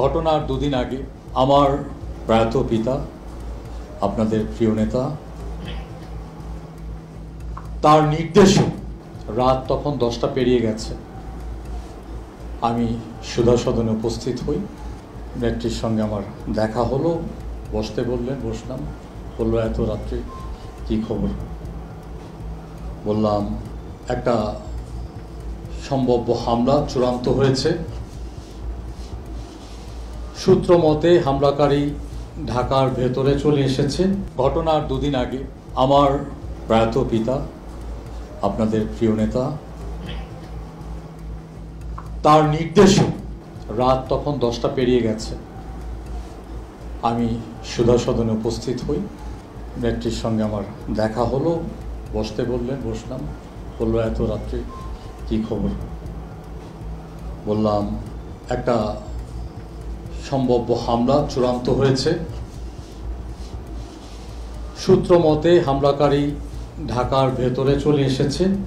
ঘটনার দুদিন আগে আমার প্রয়াত পিতা, আপনাদের প্রিয় নেতা, তার নির্দেশে রাত তখন 10টা পেরিয়ে গেছে, আমি সুধা সদনে উপস্থিত হই। নেত্রীর সঙ্গে আমার দেখা হলো, বসতে বললেন, বসলাম। বললো এত রাত্রে কী খবর? বললাম একটা সম্ভাব্য হামলা চূড়ান্ত হয়েছে, সূত্র মতে হামলাকারী ঢাকার ভেতরে চলে এসেছে। ঘটনার দুদিন আগে আমার প্রয়াত পিতা, আপনাদের প্রিয় নেতা, তার নির্দেশে রাত তখন 10টা পেরিয়ে গেছে, আমি সুধা সদনে উপস্থিত হই। নেত্রীর সঙ্গে আমার দেখা হলো, বসতে বললেন, বসলাম। বললো এত রাত্রে কী খবর? বললাম একটা সম্ভাব্য হামলা চূড়ান্ত হয়েছে, সূত্র মতে হামলাকারী ঢাকার ভেতরে চলে এসেছে।